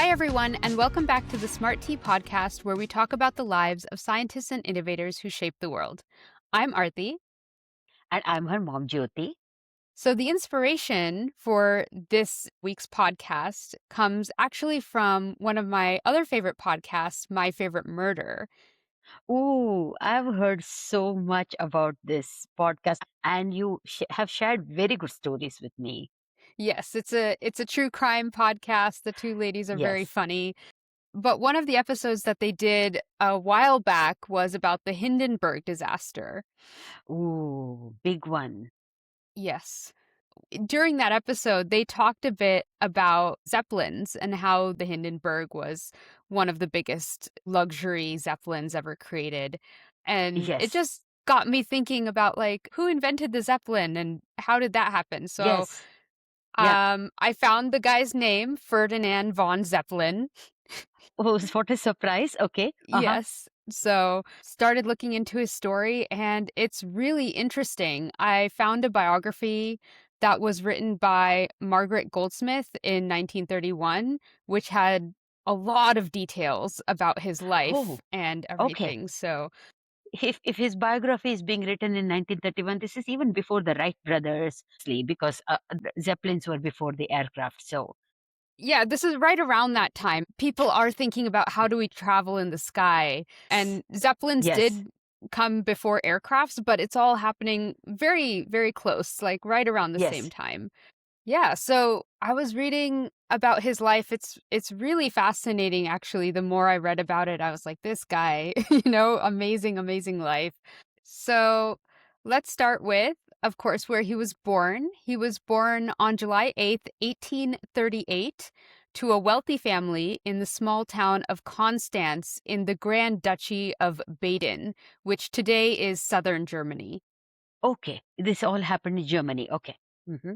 Hi, everyone, and welcome back to the Smart Tea podcast, where we talk about the lives of scientists and innovators who shape the world. I'm Aarati. And I'm her mom, Jyoti. So, the inspiration for this week's podcast comes actually from one of my other favorite podcasts, My Favorite Murder. Ooh, I've heard so much about this podcast, and you have shared very good stories with me. Yes, it's a true crime podcast. The two ladies are very Yes. funny. But one of the episodes that they did a while back was about the Hindenburg disaster. Ooh, big one. Yes. During that episode, they talked a bit about Zeppelins and how the Hindenburg was one of the biggest luxury Zeppelins ever created. And it Yes. just got me thinking about like who invented the Zeppelin and how did that happen? So Yes. Yeah. I found the guy's name, Ferdinand von Zeppelin. Oh, what a surprise. Okay. Uh-huh. Yes. So started looking into his story and it's really interesting. I found a biography that was written by Margaret Goldsmith in 1931, which had a lot of details about his life Oh, and okay. everything. So If his biography is being written in 1931, this is even before the Wright brothers, because the Zeppelins were before the aircraft. So, yeah, this is right around that time. People are thinking about how do we travel in the sky. And Zeppelins yes. did come before aircrafts, but it's all happening very, very close, like right around the same Yes. time. Yeah, so I was reading about his life. It's really fascinating actually. The more I read about it, I was like, this guy, amazing, amazing life. So, let's start with, of course, where he was born. He was born on July 8th, 1838, to a wealthy family in the small town of Constance in the Grand Duchy of Baden, which today is southern Germany. Okay. This all happened in Germany. Okay. Mm-hmm.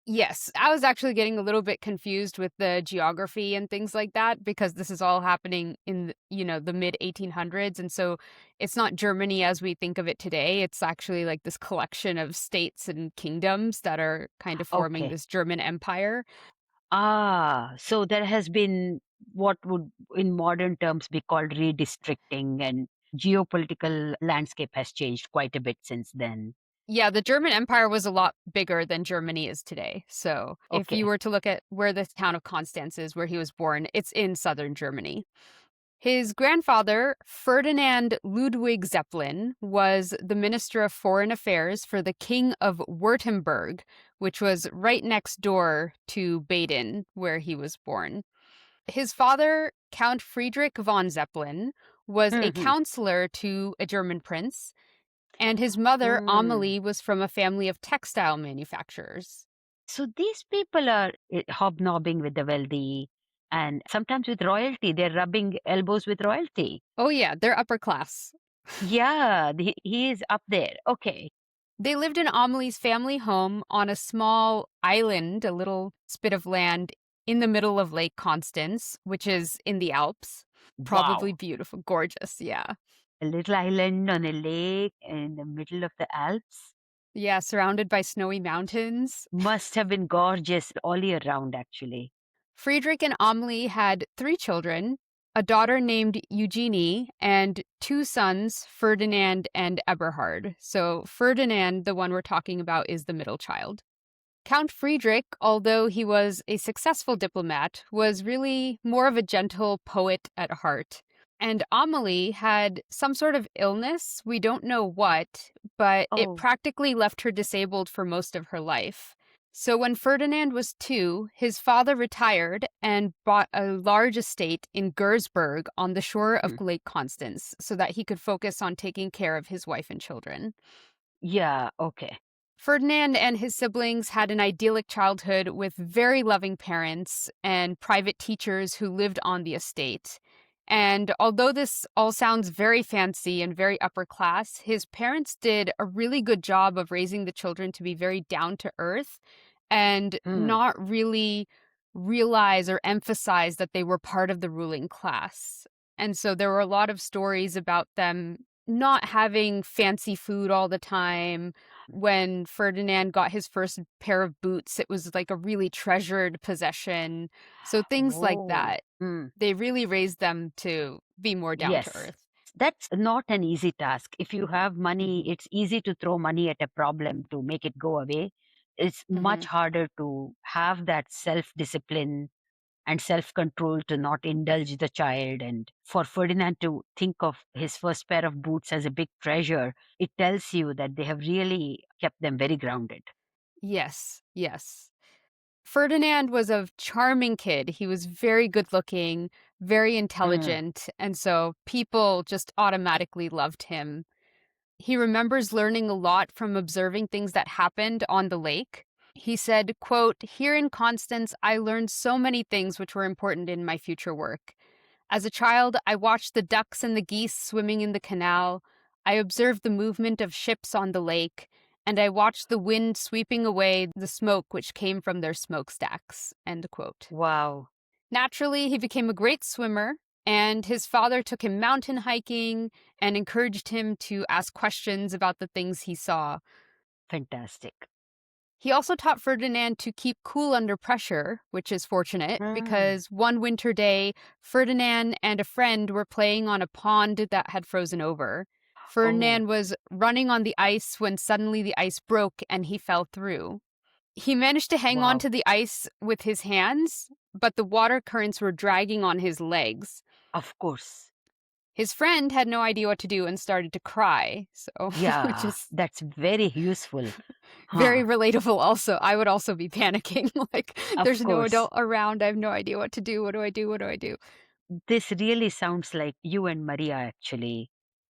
Yes, I was actually getting a little bit confused with the geography and things like that because this is all happening in, the mid 1800s. And so it's not Germany as we think of it today. It's actually like this collection of states and kingdoms that are kind of forming Okay. this German empire. So there has been what would in modern terms be called redistricting, and geopolitical landscape has changed quite a bit since then. Yeah, the German Empire was a lot bigger than Germany is today. So if you Okay. were to look at where the town of Constance is, where he was born, it's in southern Germany. His grandfather, Ferdinand Ludwig Zeppelin, was the Minister of Foreign Affairs for the King of Württemberg, which was right next door to Baden, where he was born. His father, Count Friedrich von Zeppelin, was a Hmm. counselor to a German prince, and his mother, Mm. Amelie, was from a family of textile manufacturers. So these people are hobnobbing with the wealthy, and sometimes with royalty. They're rubbing elbows with royalty. Oh, yeah, they're upper class. Yeah, he is up there. Okay. They lived in Amelie's family home on a small island, a little spit of land in the middle of Lake Constance, which is in the Alps. Probably Wow. beautiful, gorgeous, yeah. A little island on a lake in the middle of the Alps. Yeah, surrounded by snowy mountains. Must have been gorgeous all year round, actually. Friedrich and Amelie had 3 children, a daughter named Eugenie, and 2 sons, Ferdinand and Eberhard. So Ferdinand, the one we're talking about, is the middle child. Count Friedrich, although he was a successful diplomat, was really more of a gentle poet at heart. And Amelie had some sort of illness, we don't know what, but it Oh, practically left her disabled for most of her life. So when Ferdinand was 2, his father retired and bought a large estate in Gersberg on the shore of hmm. Lake Constance so that he could focus on taking care of his wife and children. Yeah, okay. Ferdinand and his siblings had an idyllic childhood with very loving parents and private teachers who lived on the estate. And although this all sounds very fancy and very upper class, his parents did a really good job of raising the children to be very down to earth and Hmm. not really realize or emphasize that they were part of the ruling class. And so there were a lot of stories about them not having fancy food all the time. When Ferdinand got his first pair of boots, it was like a really treasured possession. So things like Oh. that, Mm. they really raised them to be more down to Yes. earth. That's not an easy task. If you have money, it's easy to throw money at a problem to make it go away. It's much Mhm. harder to have that self discipline and self control to not indulge the child. And for Ferdinand to think of his first pair of boots as a big treasure, it tells you that they have really kept them very grounded. Yes, yes. Ferdinand was a charming kid. He was very good looking, very Mm. intelligent, and so people just automatically loved him. He remembers learning a lot from observing things that happened on the lake. He said, quote, "Here in Constance, I learned so many things which were important in my future work. As a child, I watched the ducks and the geese swimming in the canal. I observed the movement of ships on the lake, and I watched the wind sweeping away the smoke which came from their smokestacks." End quote. Wow. Naturally, he became a great swimmer, and his father took him mountain hiking and encouraged him to ask questions about the things he saw. Fantastic. He also taught Ferdinand to keep cool under pressure, which is fortunate Mm. because one winter day, Ferdinand and a friend were playing on a pond that had frozen over. Oh, Ferdinand was running on the ice when suddenly the ice broke and he fell through. He managed to hang on wow. to the ice with his hands, but the water currents were dragging on his legs. Of course. His friend had no idea what to do and started to cry, so which Yeah, is that's very useful. very Huh. relatable also. I would also be panicking, like, Of there's no course. adult around, I have no idea what to do, what do I do, what do I do? This really sounds like you and Maria, actually.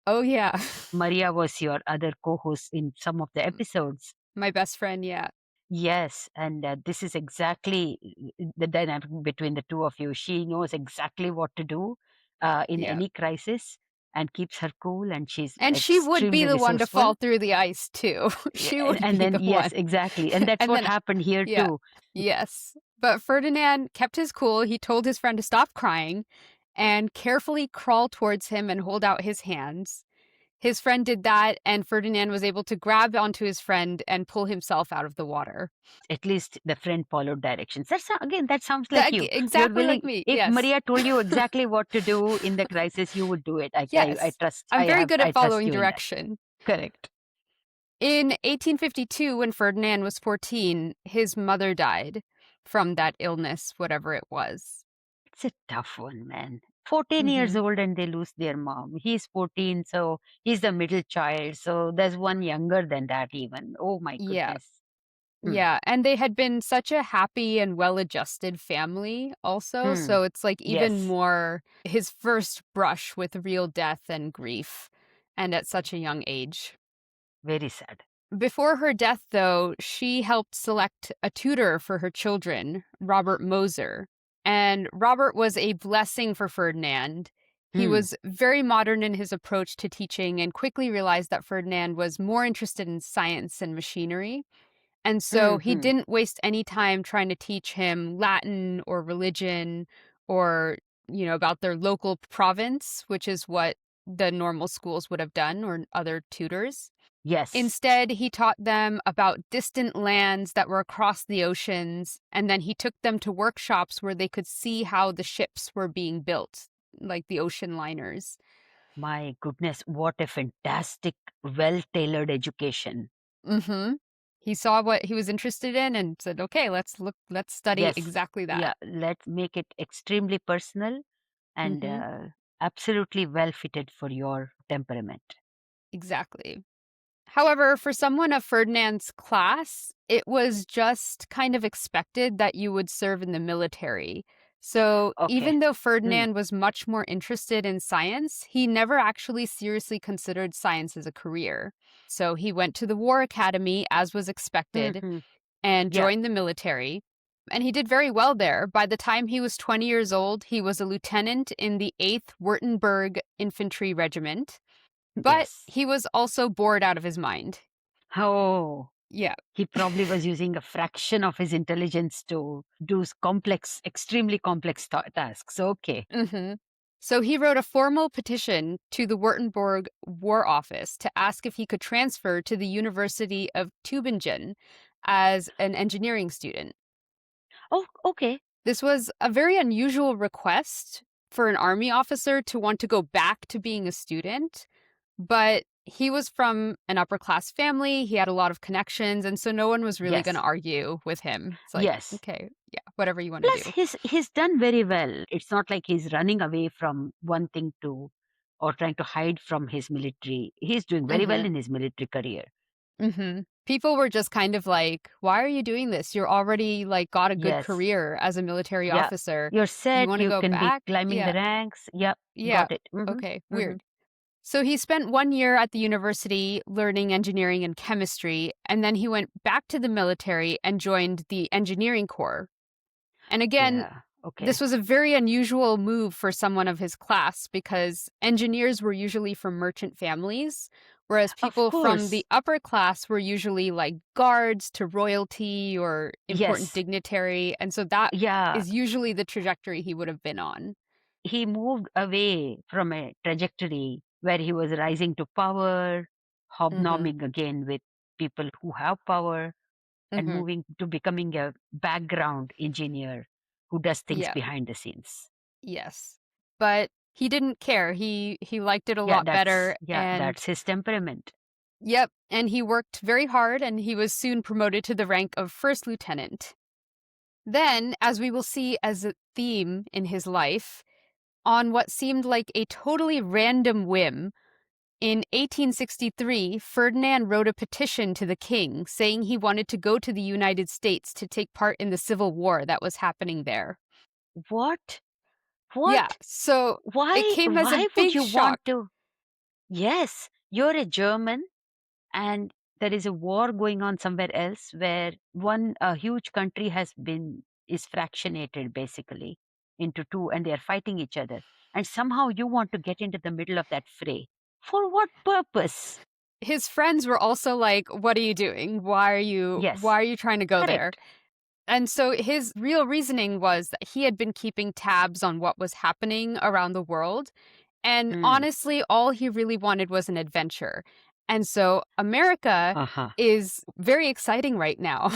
Oh, yeah. Maria was your other co host in some of the episodes. My best friend, yeah. Yes, and this is exactly the dynamic between the two of you. She knows exactly what to do in Yeah. any crisis and keeps her cool, and she's And she would be extremely the one to resourceful. fall through the ice too. Yeah, She and, would and be then, the yes, one. exactly. And that's And what then happened here, yeah. too. Yes. But Ferdinand kept his cool, he told his friend to stop crying and carefully crawl towards him and hold out his hands. His friend did that, and Ferdinand was able to grab onto his friend and pull himself out of the water. At least the friend followed directions. Again, that sounds like That you. You're exactly like willing. me, If yes. Maria told you exactly what to do in the crisis, you would do it. I Yes. trust. I'm very good I at trust following you in that. direction. Correct. In 1852, when Ferdinand was 14, his mother died from that illness, whatever it was. It's a tough one, man. 14 years Mhm. old and they lose their mom. He's 14, so he's the middle child. So there's one younger than that, even. Oh my Yeah. goodness. Hmm. Yeah, and they had been such a happy and well-adjusted family also, Hmm. so it's, like, even Yes. more his first brush with real death and grief, and at such a young age. Very sad. Before her death, though, she helped select a tutor for her children, Robert Moser. And Robert was a blessing for Ferdinand. He Hmm. was very modern in his approach to teaching and quickly realized that Ferdinand was more interested in science and machinery. And so he Hmm. didn't waste any time trying to teach him Latin or religion or, about their local province, which is what the normal schools would have done or other tutors. Yes. Instead, he taught them about distant lands that were across the oceans, and then he took them to workshops where they could see how the ships were being built, like the ocean liners. My goodness, what a fantastic, well tailored education. Mhm. He saw what he was interested in and said, "Okay, let's study Yes. exactly that." Yeah. Let's make it extremely personal and Mhm. absolutely well fitted for your temperament. Exactly. However, for someone of Ferdinand's class, it was just kind of expected that you would serve in the military. So Okay. even though Hmm. Ferdinand was much more interested in science, he never actually seriously considered science as a career. So he went to the War Academy, as was expected, Hmm. and Yeah. joined the military. And he did very well there. By the time he was 20 years old, he was a lieutenant in the 8th Württemberg Infantry Regiment. But Yes. he was also bored out of his mind. Oh, Yeah. he probably was using a fraction of his intelligence to do complex, extremely complex tasks. Okay. Mhm. So he wrote a formal petition to the Württemberg War Office to ask if he could transfer to the University of Tübingen as an engineering student. Oh, okay. This was a very unusual request for an army officer to want to go back to being a student, but he was from an upper class family. He had a lot of connections, and so no one was really going to Yes. argue with him. It's like, Yes. okay, yeah, whatever you want to Plus, do. he's done very well. It's not like he's running away from one thing to or trying to hide from his military. He's doing very well Hmm. in his military career. People were just kind of like, "Why are you doing this? You're already, like, got a good Yes. career as a military Yeah. officer. You're You set. wanna You go can be back?" climbing the Yeah, ranks. Yep. yeah. Got it. Mhm. Okay, Mhm. weird. So he spent 1 year at the university learning engineering and chemistry, and then he went back to the military and joined the engineering corps. And again, Yeah. this Okay. was a very unusual move for someone of his class because engineers were usually from merchant families, whereas Of people from the course. upper class were usually like guards to royalty or important Yes. dignitary. And so that Yeah. is usually the trajectory he would have been on. He moved away from a trajectory where he was rising to power, Hmm. hobnobbing again with people who have power, and Hmm. moving to becoming a background engineer who does things Yeah. behind the scenes. Yes. But he didn't care. He liked it a lot better. And That's his temperament. yep. And he worked very hard and he was soon promoted to the rank of first lieutenant. Then, as we will see as a theme in his life, on what seemed like a totally random whim, in 1863, Ferdinand wrote a petition to the king saying he wanted to go to the United States to take part in the Civil War that was happening there. What? Yeah, What? so it came as a Why would big you want shock. to? Yes, you're a German and there is a war going on somewhere else where one a huge country is fractionated basically into two and they are fighting each other. And somehow you want to get into the middle of that fray. For what purpose? His friends were also like, "What are you doing? Yes, Why are you trying to go there?" correct. And so his real reasoning was that he had been keeping tabs on what was happening around the world. And Mm. honestly, all he really wanted was an adventure. And so America Uh-huh. is very exciting right now.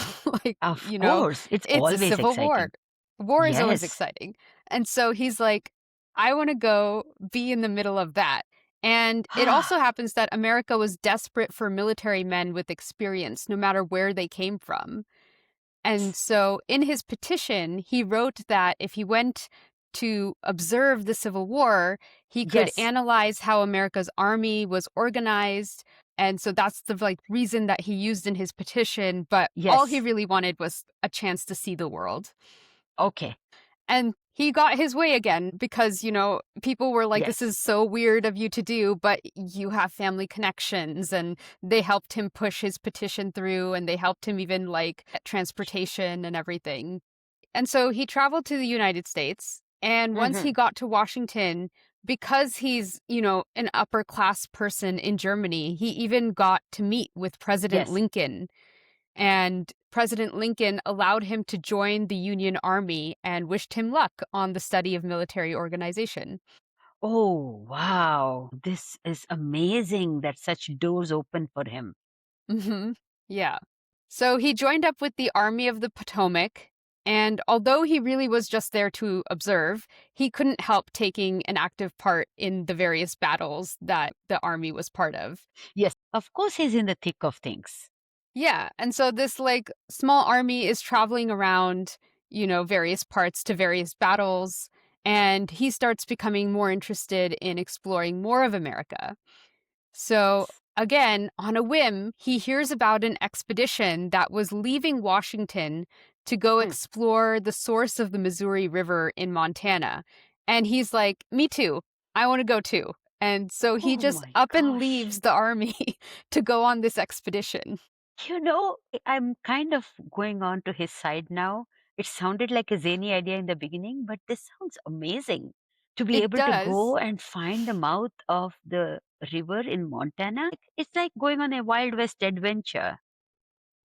Like, Of course, it's it's a always civil war. exciting. War is always Yes. exciting. And so he's like, I want to go be in the middle of that. And it also happens that America was desperate for military men with experience, no matter where they came from. And so in his petition, he wrote that if he went to observe the Civil War, he could Yes. analyze how America's army was organized. And so that's the like reason that he used in his petition, but all he Yes. really wanted was a chance to see the world. Okay. And he got his way again because, people were like, this Yes. is so weird of you to do, but you have family connections. And they helped him push his petition through and they helped him even like get transportation and everything. And so he traveled to the United States. And once he Mhm. got to Washington, because he's, an upper class person in Germany, he even got to meet with President Yes. Lincoln, and President Lincoln allowed him to join the Union Army and wished him luck on the study of military organization. Oh, wow. This is amazing that such doors open for him. Hmm. Yeah. So he joined up with the Army of the Potomac, and although he really was just there to observe, he couldn't help taking an active part in the various battles that the army was part of. Yes, of course he's in the thick of things. Yeah, and so this like small army is traveling around, various parts to various battles, and he starts becoming more interested in exploring more of America. So, again, on a whim, he hears about an expedition that was leaving Washington to go Mm. explore the source of the Missouri River in Montana. And he's like, me too. I want to go too. And so he Oh just my up and gosh. leaves the army to go on this expedition. I'm kind of going on to his side now. It sounded like a zany idea in the beginning, but this sounds amazing. To be It able to does. go and find the mouth of the river in Montana, it's like going on a Wild West adventure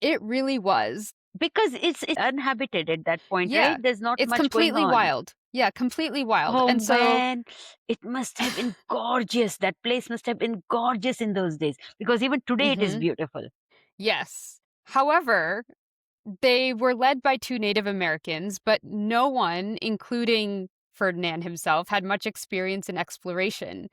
It really was. because it's uninhabited at that point, Yeah. right? There's not It's much going completely on. wild. Yeah, completely wild. Oh And so man, it must have been gorgeous. That place must have been gorgeous in those days because even today it is mhm, beautiful. yes. However, they were led by 2 Native Americans, but no one, including Ferdinand himself, had much experience in exploration.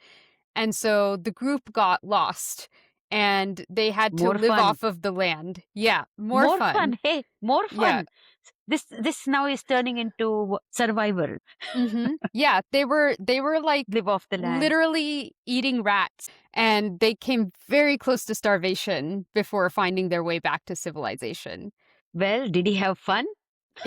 And so the group got lost and they had to More live fun. off of the land. Yeah, more More fun. fun. Hey, more Yeah. fun. This now is turning into survival. Yeah, they were like Live off the land. literally eating rats and they came very close to starvation before finding their way back to civilization. Well, did he have fun?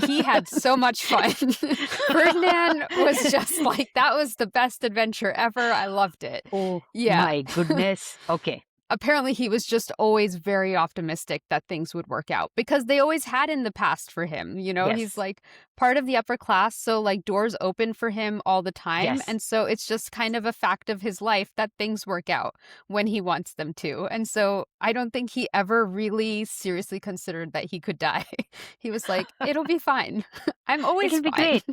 He had so much fun. Ferdinand was just like, that was the best adventure ever. I loved it. Oh Yeah. my goodness. Okay. Apparently, he was just always very optimistic that things would work out because they always had in the past for him. He's Yes. like part of the upper class. So, like, doors open for him all the time. Yes. And so it's just kind of a fact of his life that things work out when he wants them to. And so I don't think he ever really seriously considered that he could die. He was like, it'll be fine. I'm always It'll be fine. great.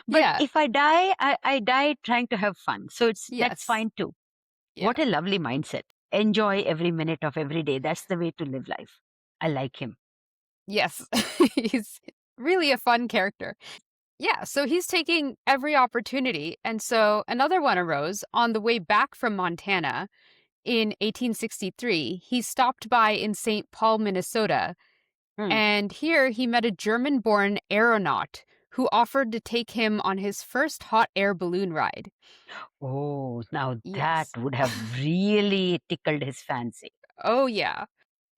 But Yeah. if I die, I die trying to have fun. So that's Yes. fine too. Yeah. What a lovely mindset. Enjoy every minute of every day. That's the way to live life. I like him. Yes. He's really a fun character. Yeah, so he's taking every opportunity. And so another one arose on the way back from Montana in 1863. He stopped by in St. Paul, Minnesota, Hmm. and here he met a German born aeronaut who offered to take him on his first hot air balloon ride. Oh, now that Yes. would have really tickled his fancy. Oh, yeah.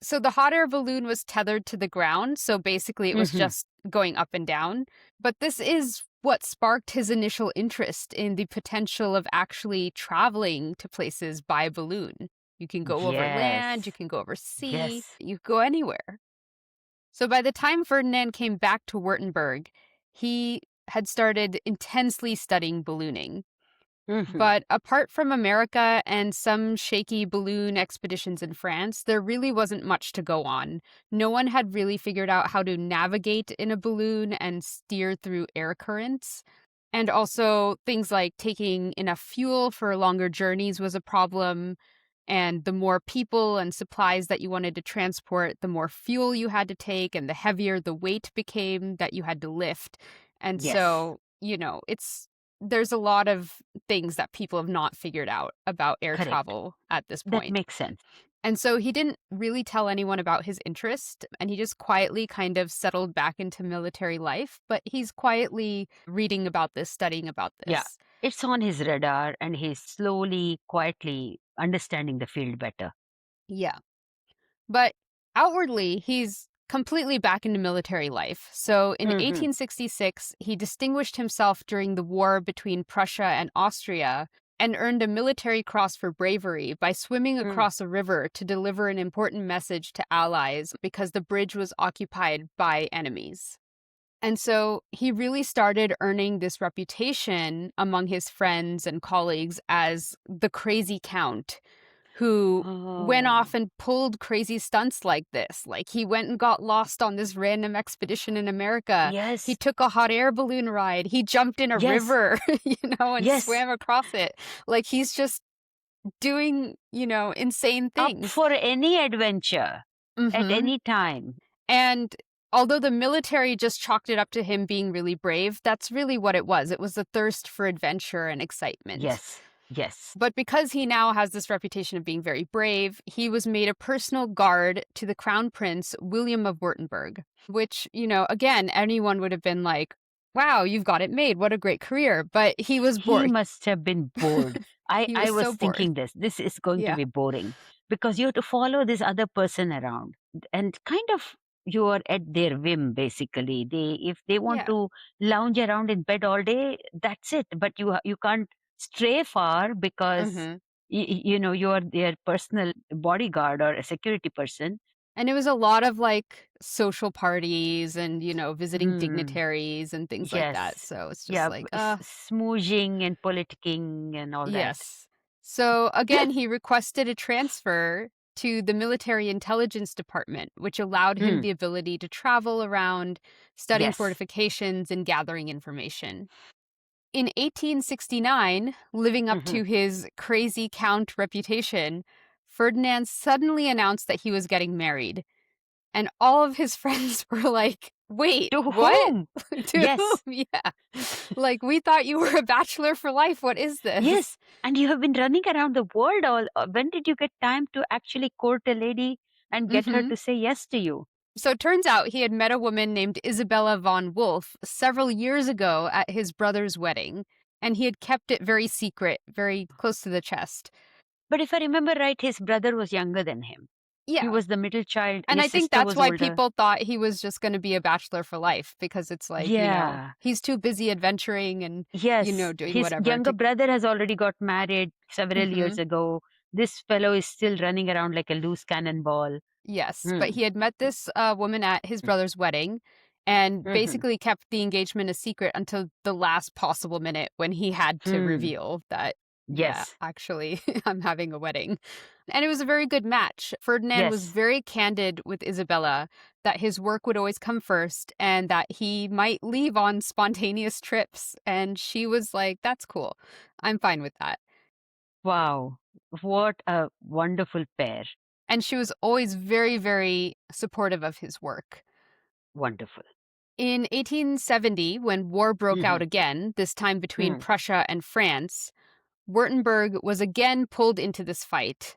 So the hot air balloon was tethered to the ground, so basically it was Hmm. just going up and down. But this is what sparked his initial interest in the potential of actually traveling to places by balloon. You can go over land, you Yes. can go over sea, Yes. you can go anywhere. So by the time Ferdinand came back to Württemberg, he had started intensely studying ballooning. Hmm. But apart from America and some shaky balloon expeditions in France, there really wasn't much to go on. No one had really figured out how to navigate in a balloon and steer through air currents. And also, things like taking enough fuel for longer journeys was a problem. And the more people and supplies that you wanted to transport, the more fuel you had to take, and the heavier the weight became that you had to lift. And Yes. so, there's a lot of things that people have not figured out about air Correct. travel at this That point. makes sense. And so he didn't really tell anyone about his interest, and he just quietly kind of settled back into military life. But he's quietly reading about this, studying about Yeah. this. It's on his radar and he's slowly, quietly understanding the field better. Yeah. But outwardly, he's completely back into military life. So in Hmm. 1866, he distinguished himself during the war between Prussia and Austria and earned a military cross for bravery by swimming Mm. across a river to deliver an important message to allies because the bridge was occupied by enemies. And so he really started earning this reputation among his friends and colleagues as the crazy count who went Oh, off and pulled crazy stunts like this. Like he went and got lost on this random expedition in America. He yes, took a hot air balloon ride. He jumped in a yes, river, and yes. swam across it. Like he's just doing, insane Up things. for any adventure at Mhm. any time. And although the military just chalked it up to him being really brave, that's really what it was. It was a thirst for adventure and excitement. Yes, yes. But because he now has this reputation of being very brave, he was made a personal guard to the Crown Prince William of Württemberg, which, again, anyone would have been like, wow, you've got it made. What a great career. But he was He bored. must have been bored. I, He I was was so bored. thinking this is going to Yeah. be boring because you have to follow this other person around and kind of you are at their whim basically. If they want Yeah. to lounge around in bed all day, that's it. But you can't stray far because Hmm. you are their personal bodyguard or a security person. And it was a lot of like social parties and, visiting Hmm. dignitaries and things like that. Yes. So it's just Yeah, like, smooching and politicking and all that. yes. So again, he requested a transfer to the military intelligence department, which allowed him Hmm. the ability to travel around studying Yes. fortifications and gathering information. In 1869, living up Mhm. to his crazy count reputation, Ferdinand suddenly announced that he was getting married. And all of his friends were like, "Wait, To what? whom? To whom?" Yes. Yeah. Like, "We thought you were a bachelor for life. What is this?" Yes. And you have been running around the world all. When did you get time to actually court a lady and get her Mhm. to say yes to you? So it turns out he had met a woman named Isabella von Wolf several years ago at his brother's wedding, and he had kept it very secret, very close to the chest. But if I remember right, his brother was younger than him. He Yeah. was the middle child. And His I think sister that's was why older. people thought he was just gonna be a bachelor for life because it's like, Yeah. he's too busy adventuring and, Yes. doing His whatever younger to. brother has already got married several years Mhm. ago. This fellow is still running around like a loose cannonball. Yes, but Hmm. he had met this woman at his brother's wedding and Mm-hmm. basically kept the engagement a secret until the last possible minute when he had to Hmm. reveal that, yeah, Yes. actually, I'm having a wedding. And it was a very good match. Ferdinand was Yes. very candid with Isabella that his work would always come first and that he might leave on spontaneous trips. And she was like, "That's cool. I'm fine with that." Wow. What a wonderful pair. And she was always very, very supportive of his work. Wonderful. In 1870, when war broke Mm-hmm. out again, this time between Hmm. Prussia and France, Württemberg was again pulled into this fight.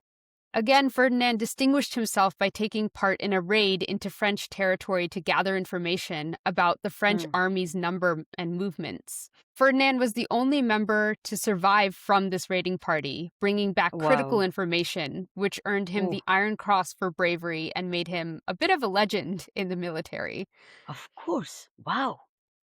Again, Ferdinand distinguished himself by taking part in a raid into French territory to gather information about the French Hmm. army's number and movements. Ferdinand was the only member to survive from this raiding party, bringing back critical Wow. information, which earned him Oh, the Iron Cross for bravery and made him a bit of a legend in the military. of course. Wow.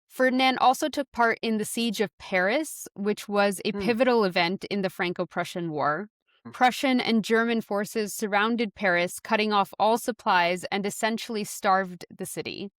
Ferdinand also took part in the Siege of Paris, which was a Hmm. pivotal event in the Franco-Prussian War. Prussian and German forces surrounded Paris, cutting off all supplies and essentially starved the city.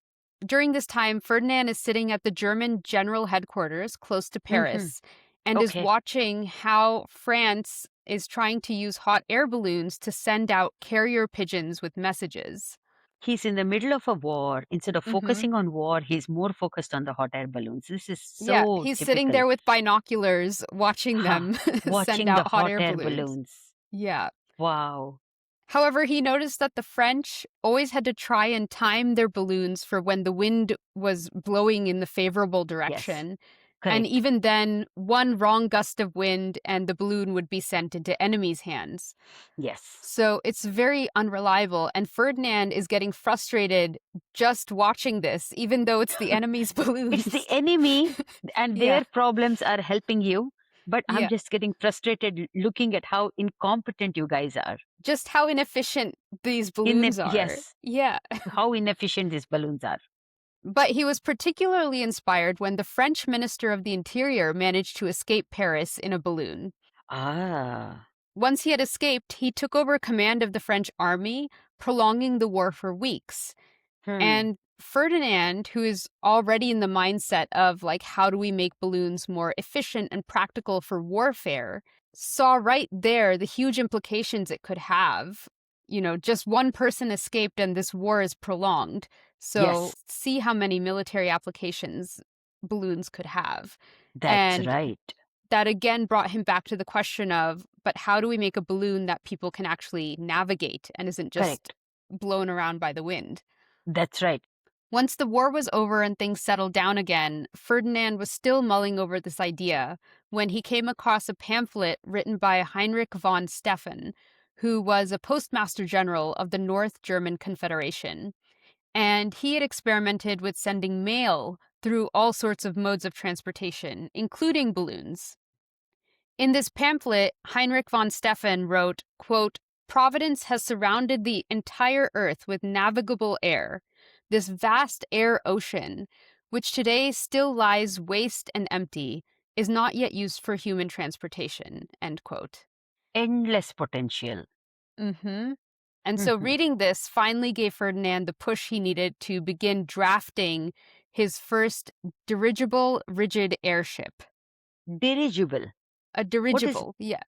During this time, Ferdinand is sitting at the German general headquarters close to Mm-hmm. Paris and is Okay. watching how France is trying to use hot air balloons to send out carrier pigeons with messages. He's in the middle of a war. Instead of Mhm. focusing on war, he's more focused on the hot air balloons. This is Yeah, so he's sitting typical. there with binoculars watching Ha! them send Watching the out hot hot air air balloons. balloons. Yeah. Wow. However, he noticed that the French always had to try and time their balloons for when the wind was blowing in the favorable Yes. direction. And Correct. even then, one wrong gust of wind and the balloon would be sent into enemies' hands. Yes. So it's very unreliable. And Ferdinand is getting frustrated just watching this, even though it's the enemy's It's the balloons. enemy and Yeah. their problems are helping you. But I'm Yeah. just getting frustrated looking at how incompetent you guys are. Just how inefficient these In balloons are. yes, Yeah. how inefficient these balloons are. But he was particularly inspired when the French Minister of the Interior managed to escape Paris in a balloon. Ah. Once he had escaped, he took over command of the French army, prolonging the war for weeks. Hmm. And Ferdinand, who is already in the mindset of like, how do we make balloons more efficient and practical for warfare, saw right there the huge implications it could have. Just one person escaped and this war is prolonged. So Yes, see how many military applications balloons could have. that's And right. that again brought him back to the question of, but how do we make a balloon that people can actually navigate and isn't just Correct. blown around by the wind? That's right. Once the war was over and things settled down again, Ferdinand was still mulling over this idea when he came across a pamphlet written by Heinrich von Stephan, who was a postmaster general of the North German Confederation. And he had experimented with sending mail through all sorts of modes of transportation, including balloons. In this pamphlet, Heinrich von Stephan wrote, quote, "Providence has surrounded the entire earth with navigable air. This vast air ocean, which today still lies waste and empty, is not yet used for human transportation." End quote. Endless potential. Mm-hmm. And so Mhm. reading this finally gave Ferdinand the push he needed to begin drafting his first dirigible rigid airship. Dirigible. A What is dirigible, yeah.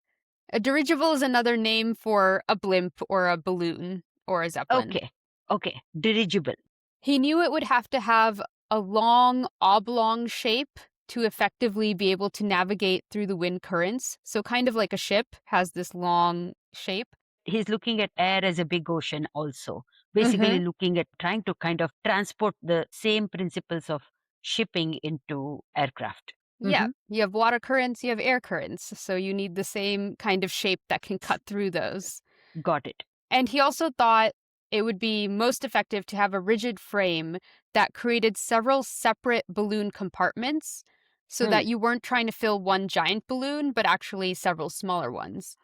A dirigible is another name for a blimp or a balloon or a zeppelin. okay? Okay, dirigible. He knew it would have to have a long oblong shape to effectively be able to navigate through the wind currents. So, kind of like a ship has this long shape. He's looking at air as a big ocean also. Basically Hmm. looking at trying to kind of transport the same principles of shipping into aircraft. Yeah, Mhm. you have water currents, you have air currents. So, you need the same kind of shape that can cut through those. Got it. And he also thought it would be most effective to have a rigid frame that created several separate balloon compartments so Hmm. that you weren't trying to fill one giant balloon, but actually several smaller ones.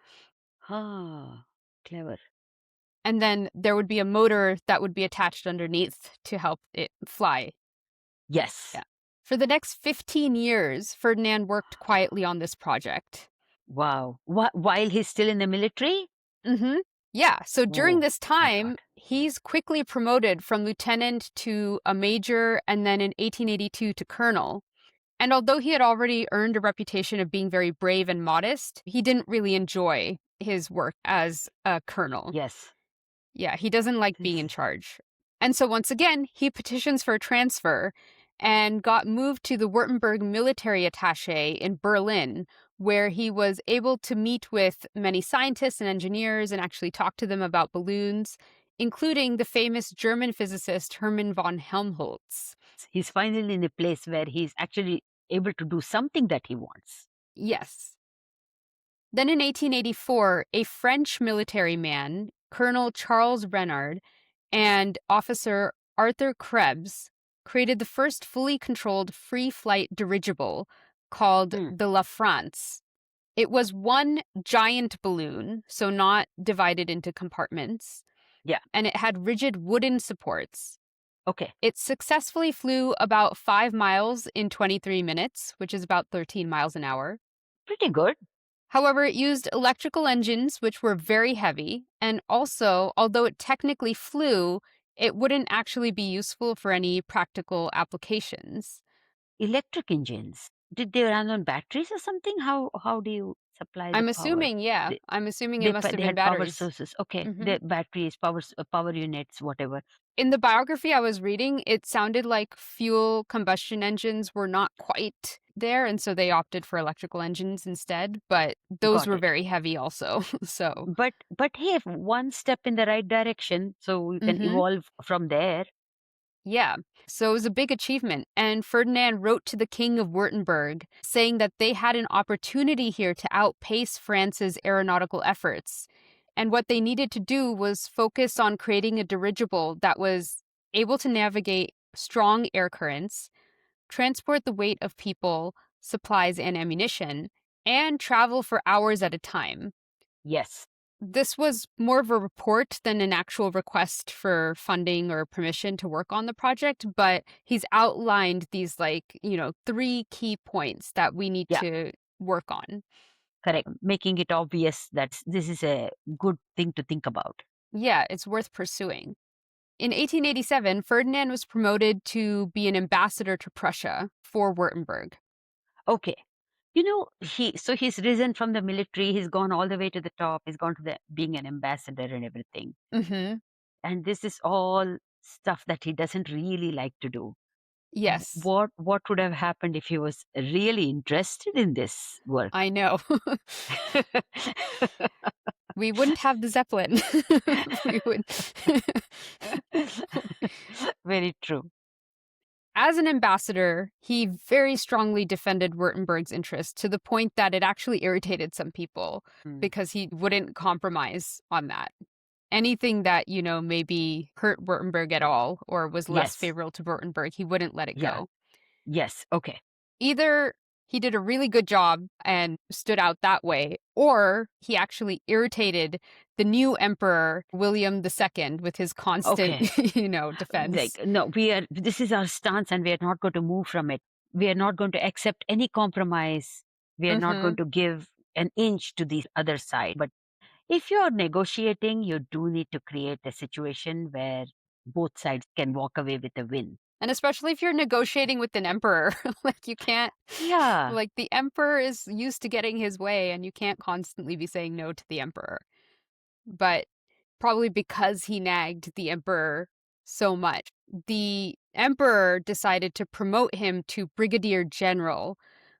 Ah, clever. And then there would be a motor that would be attached underneath to help it fly. Yes. Yeah. For the next 15 years, Ferdinand worked quietly on this project. Wow. While he's still in the military? Mhm. Yeah, so during Oh this my time, God. he's quickly promoted from lieutenant to a major and then in 1882 to colonel. And although he had already earned a reputation of being very brave and modest, he didn't really enjoy his work as a colonel. Yes. Yeah, he doesn't like being in This, charge. And so once again, he petitions for a transfer and got moved to the Württemberg military attache in Berlin, where he was able to meet with many scientists and engineers and actually talk to them about balloons, including the famous German physicist Hermann von Helmholtz. he's finally in a place where he's actually able to do something that he wants. Yes. Then in 1884, a French military man, Colonel Charles Renard, and Officer Arthur Krebs created the first fully controlled free flight dirigible called Hmm. the La France. It was one giant balloon, so not divided into compartments, Yeah. and it had rigid wooden supports. Okay. It successfully flew about 5 miles in 23 minutes, which is about 13 miles an hour. Pretty good. However, it used electrical engines, which were very heavy, and also, although it technically flew, it wouldn't actually be useful for any practical applications. Electric engines. Did they run on batteries or something? How do you supply the I'm power? assuming, yeah, They I'm assuming it must have they been had power batteries. sources. Okay. Hmm. The batteries, power units, whatever. In the biography I was reading, it sounded like fuel combustion engines were not quite there, and so they opted for electrical engines instead, but those Got were it. very heavy also. So, But hey, one step in the right direction, so we can mhm. evolve from there. Yeah. So it was a big achievement. And Ferdinand wrote to the King of Württemberg saying that they had an opportunity here to outpace France's aeronautical efforts. And what they needed to do was focus on creating a dirigible that was able to navigate strong air currents, transport the weight of people, supplies, and ammunition, and travel for hours at a time. Yes. This was more of a report than an actual request for funding or permission to work on the project, but he's outlined these, like, three key points that we need Yeah. to work on. Correct. Making it obvious that this is a good thing to think about. Yeah, it's worth pursuing. In 1887, Ferdinand was promoted to be an ambassador to Prussia for Württemberg. Okay. He's risen from the military, he's gone all the way to the top, he's gone to the being an ambassador and everything. Hmm. And this is all stuff that he doesn't really like to do. Yes, What would have happened if he was really interested in this work? I know. We wouldn't have the Zeppelin. We would. Very true. As an ambassador, he very strongly defended Württemberg's interests to the point that it actually irritated some people Mm. because he wouldn't compromise on that. Anything that, maybe hurt Württemberg at all or was less Yes. favorable to Württemberg, he wouldn't let it Yeah. go. Yes. Okay. Either he did a really good job and stood out that way, or he actually irritated the new emperor, William II, with his constant, Okay. defense. Like, no, this is our stance and we are not going to move from it. We are not going to accept any compromise. We are not going Hmm. to give an inch to the other side. But if you're negotiating, you do need to create a situation where both sides can walk away with a win. And especially if you're negotiating with an emperor, like you can't, Yeah. like the emperor is used to getting his way and you can't constantly be saying no to the emperor. But probably because he nagged the emperor so much, the emperor decided to promote him to brigadier general,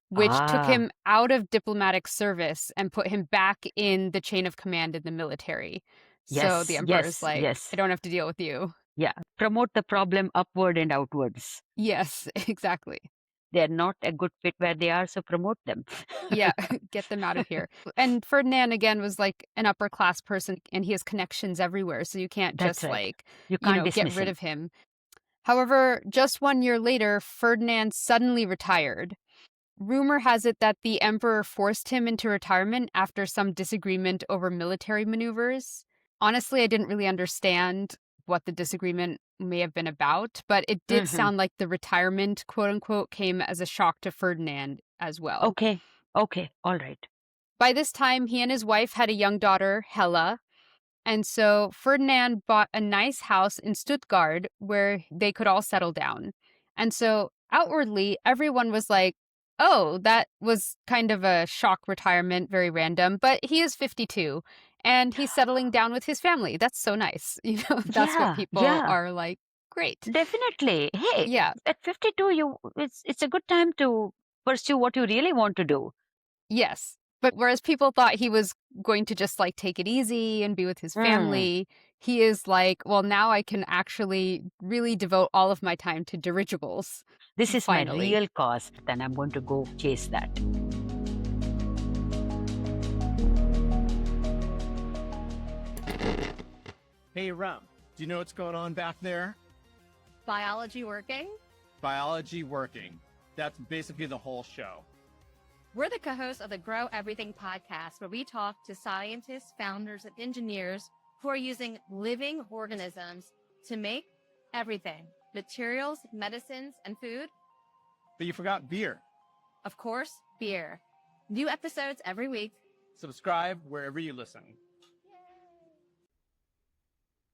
which took Ah, him out of diplomatic service and put him back in the chain of command in the military. So the yes, emperor's yes, like, I yes. don't have to deal with you. Yeah. Promote the problem upward and outwards. Yes, exactly. They are not a good fit where they are, so promote them. Yeah, get them out of here. And Ferdinand, again, was like an upper class person and he has connections everywhere. So you can't That's just right. like, You can't get dismiss rid him. of him. However, just 1 year later, Ferdinand suddenly retired. Rumor has it that the emperor forced him into retirement after some disagreement over military maneuvers. Honestly, I didn't really understand what the disagreement may have been about, but it did Hmm. sound like the retirement, quote unquote, came as a shock to Ferdinand as well. Okay. Okay. All right. By this time, he and his wife had a young daughter, Hella, and so Ferdinand bought a nice house in Stuttgart where they could all settle down. And so outwardly, everyone was like, oh, that was kind of a shock retirement, very random, but he is 52 and he's settling down with his family. That's so nice. That's what Yeah. people Yeah. are like, great. Definitely. Hey, Yeah. at 52, it's a good time to pursue what you really want to do. Yes. But whereas people thought he was going to just like take it easy and be with his Mm. family, he is like, well, now I can actually really devote all of my time to dirigibles. This is my Finally. real cause, then I'm going to go chase that. Hey, Rum, do you know what's going on back there? Biology working? Biology working. That's basically the whole show. We're the co-hosts of the Grow Everything podcast, where we talk to scientists, founders, and engineers who are using living organisms to make everything: materials, medicines, and food. But you forgot beer. Of course, beer. New episodes every week. Subscribe wherever you listen.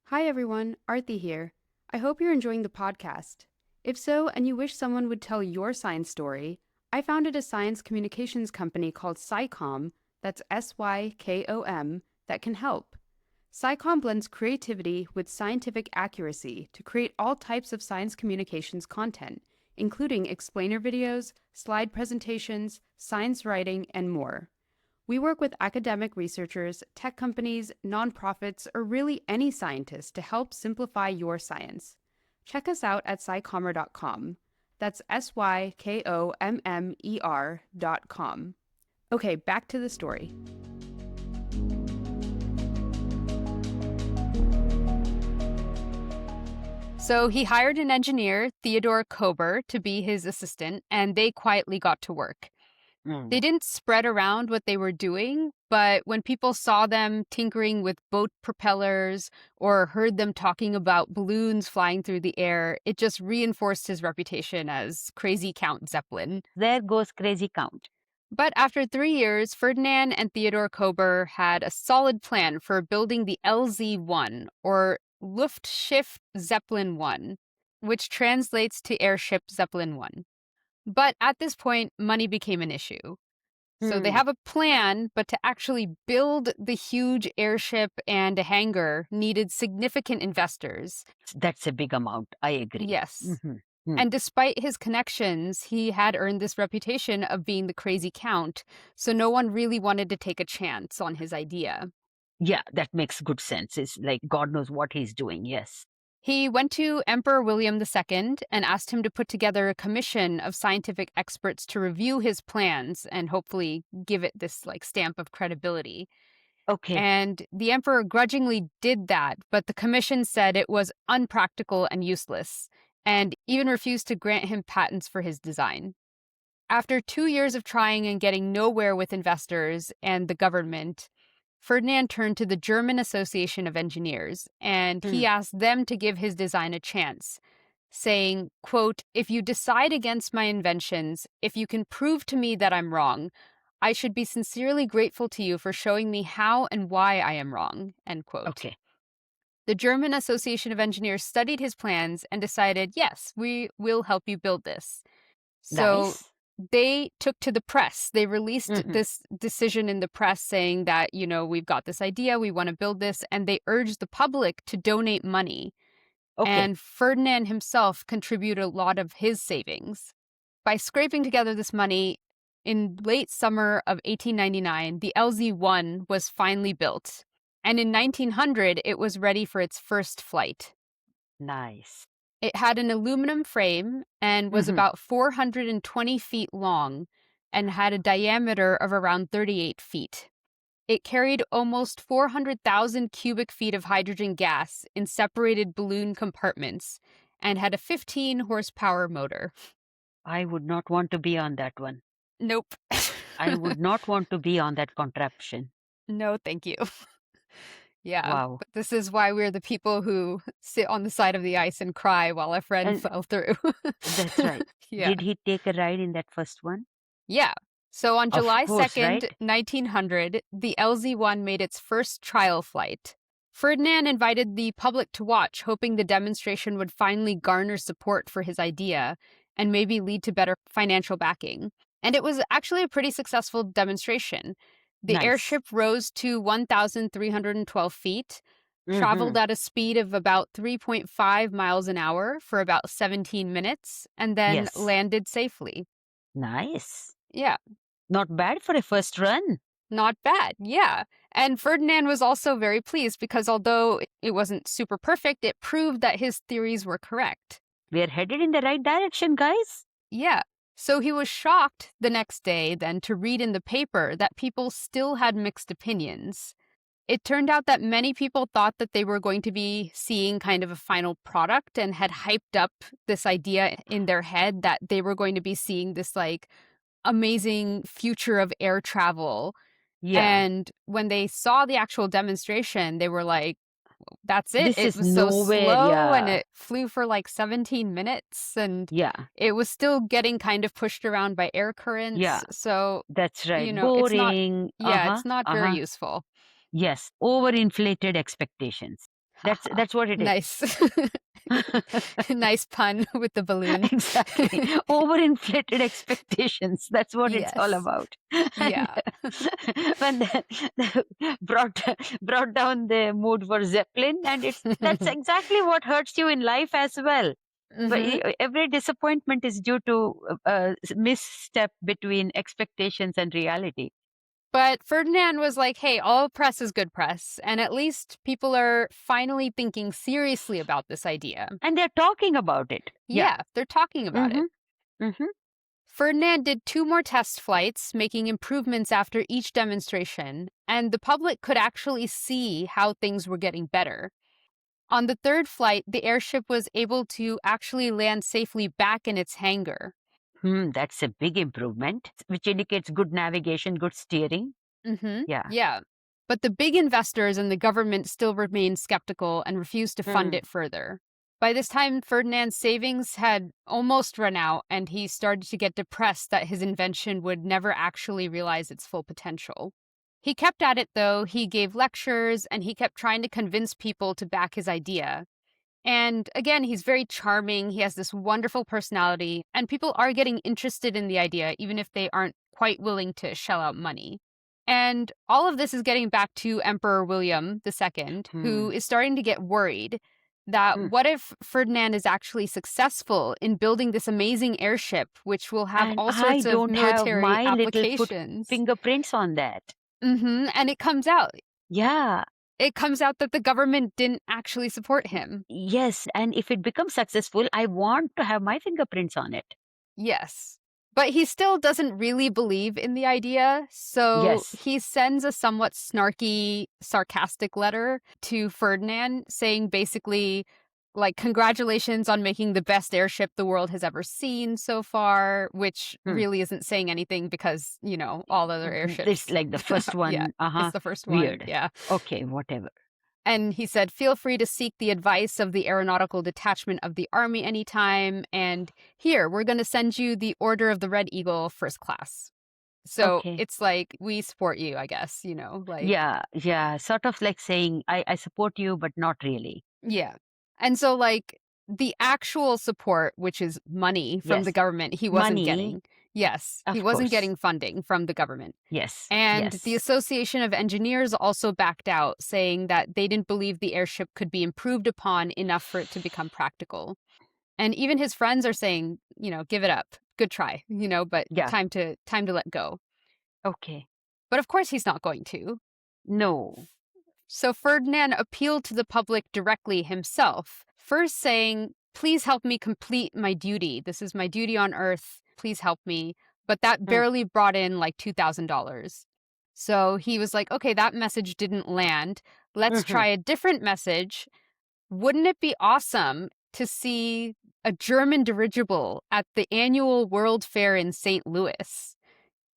Hi, everyone. Aarati here. I hope you're enjoying the podcast. If so, and you wish someone would tell your science story, I founded a science communications company called SciComm, that's SYKOM, that can help. SciComm blends creativity with scientific accuracy to create all types of science communications content, including explainer videos, slide presentations, science writing, and more. We work with academic researchers, tech companies, nonprofits, or really any scientist to help simplify your science. Check us out at SciCommer.com. That's SYKOMMER.com. Okay, back to the story. So he hired an engineer, Theodore Kober, to be his assistant, and they quietly got to work. They Mm. didn't spread around what they were doing, but when people saw them tinkering with boat propellers or heard them talking about balloons flying through the air, it just reinforced his reputation as crazy Count Zeppelin. There goes crazy Count. But after 3 years, Ferdinand and Theodore Kober had a solid plan for building the LZ-1, or Luftschiff Zeppelin 1, which translates to Airship Zeppelin 1. But at this point, money became an issue. So they Hmm. have a plan, but to actually build the huge airship and a hangar needed significant investors. That's a big amount. I agree. Yes. Hmm. Hmm. And despite his connections, he had earned this reputation of being the crazy count, so no one really wanted to take a chance on his idea. Yeah, that makes good sense. It's like God knows what he's doing. Yes. He went to Emperor William II and asked him to put together a commission of scientific experts to review his plans and hopefully give it this stamp of credibility. Okay. And the emperor grudgingly did that, but the commission said it was unpractical and useless, and even refused to grant him patents for his design. After 2 years of trying and getting nowhere with investors and the government, Ferdinand turned to the German Association of Engineers, and Hmm. he asked them to give his design a chance, saying, quote, if you decide against my inventions, if you can prove to me that I'm wrong, I should be sincerely grateful to you for showing me how and why I am wrong, end quote. Okay. The German Association of Engineers studied his plans and decided, yes, we will help you build this. So Nice. they took to the press. They released Hmm. this decision in the press saying that, we've got this idea, we want to build this, and they urged the public to donate money. Okay. and Ferdinand himself contributed a lot of his savings. By scraping together this money, in late summer of 1899, the LZ-1 was finally built, and in 1900, it was ready for its first flight. Nice. It had an aluminum frame and was Mhm. about 420 feet long and had a diameter of around 38 feet. It carried almost 400,000 cubic feet of hydrogen gas in separated balloon compartments and had a 15 horsepower motor. I would not want to be on that one. Nope. I would not want to be on that contraption. No, thank you. Yeah, Wow. but this is why we're the people who sit on the side of the ice and cry while a friend And fell through. that's right. Yeah. Did he take a ride in that first one? Yeah. So on Of July course, 2nd, right? 1900, the LZ-1 made its first trial flight. Ferdinand invited the public to watch, hoping the demonstration would finally garner support for his idea and maybe lead to better financial backing. And it was actually a pretty successful demonstration. The Nice. airship rose to 1,312 feet, traveled Mhm. at a speed of about 3.5 miles an hour for about 17 minutes, and then Yes. landed safely. Nice. Yeah. Not bad for a first run. Not bad, yeah. And Ferdinand was also very pleased because although it wasn't super perfect, it proved that his theories were correct. We're headed in the right direction, guys. Yeah. So he was shocked the next day then to read in the paper that people still had mixed opinions. It turned out that many people thought that they were going to be seeing kind of a final product and had hyped up this idea in their head that they were going to be seeing this like amazing future of air travel. Yeah. And when they saw the actual demonstration, they were like, that's it. This It is was so nowhere. slow and Yeah. it flew for like 17 minutes and Yeah. it was still getting kind of pushed around by air currents. Yeah. So, That's right. it's not, Boring. it's not very useful. Yes. Overinflated expectations. Haha. That's what it is. Nice. Nice pun with the balloon. Exactly. Overinflated expectations. That's what it's all Yes. about. Yeah. When brought down the mood for Zeppelin, and that's exactly what hurts you in life as well. But Mhm. every disappointment is due to a misstep between expectations and reality. But Ferdinand was like, hey, all press is good press. And at least people are finally thinking seriously about this idea. And they're talking about it. Yeah, they're talking about it. Mm-hmm. Ferdinand did 2 more test flights, making improvements after each demonstration, and the public could actually see how things were getting better. On the 3rd flight, the airship was able to actually land safely back in its hangar. That's a big improvement, which indicates good navigation, good steering. Mm-hmm. Yeah. Yeah. But the big investors and the government still remained skeptical and refused to fund it further. By this time, Ferdinand's savings had almost run out, and he started to get depressed that his invention would never actually realize its full potential. He kept at it, though. He gave lectures, and he kept trying to convince people to back his idea. And again, he's very charming. He has this wonderful personality, and people are getting interested in the idea, even if they aren't quite willing to shell out money. And all of this is getting back to Emperor William II, who is starting to get worried that what if Ferdinand is actually successful in building this amazing airship, which will have And all I sorts of don't have military my little applications? fingerprints on that. And it comes out. Yeah. It comes out that the government didn't actually support him. Yes. And if it becomes successful, I want to have my fingerprints on it. Yes. But he still doesn't really believe in the idea, so Yes. he sends a somewhat snarky, sarcastic letter to Ferdinand saying basically, like, congratulations on making the best airship the world has ever seen so far, which really isn't saying anything because, all other airships. It's like the first one. Yeah, it's the first one. Weird. Yeah. Okay, whatever. And he said, feel free to seek the advice of the aeronautical detachment of the Army anytime. And here, we're going to send you the Order of the Red Eagle first class. So it's like, we support you, I guess, like. Yeah. Sort of like saying, I support you, but not really. Yeah. And so, like, the actual support, which is money from the government, he wasn't getting. Yes, he Of wasn't course. getting funding from the government. Yes. And the Yes. Association of Engineers also backed out, saying that they didn't believe the airship could be improved upon enough for it to become practical. And even his friends are saying, give it up. Good try, but Yeah. time to let go. Okay. But of course he's not going to. No. So Ferdinand appealed to the public directly himself, first saying, "Please help me complete my duty. This is my duty on Earth. Please help me." But that Mm. barely brought in like $2,000. So he was like, okay, that message didn't land. Let's Mhm. try a different message. Wouldn't it be awesome to see a German dirigible at the annual World Fair in St. Louis?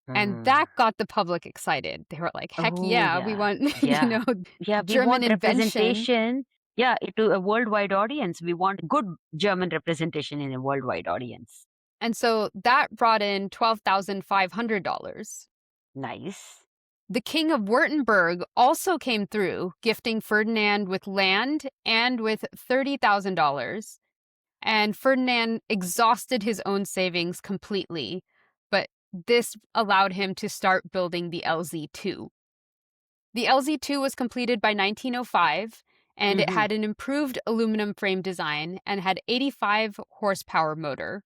And Mm. that got the public excited. They were like, heck Oh, yeah, we yeah. want, Yeah. Yeah, we German want invention. representation. Yeah, to a worldwide audience. We want good German representation in a worldwide audience. And so that brought in $12,500. Nice. The King of Württemberg also came through, gifting Ferdinand with land and with $30,000. And Ferdinand exhausted his own savings completely, but this allowed him to start building the LZ2. The LZ2 was completed by 1905, and it Mm-hmm. had an improved aluminum frame design and had 85 horsepower motor.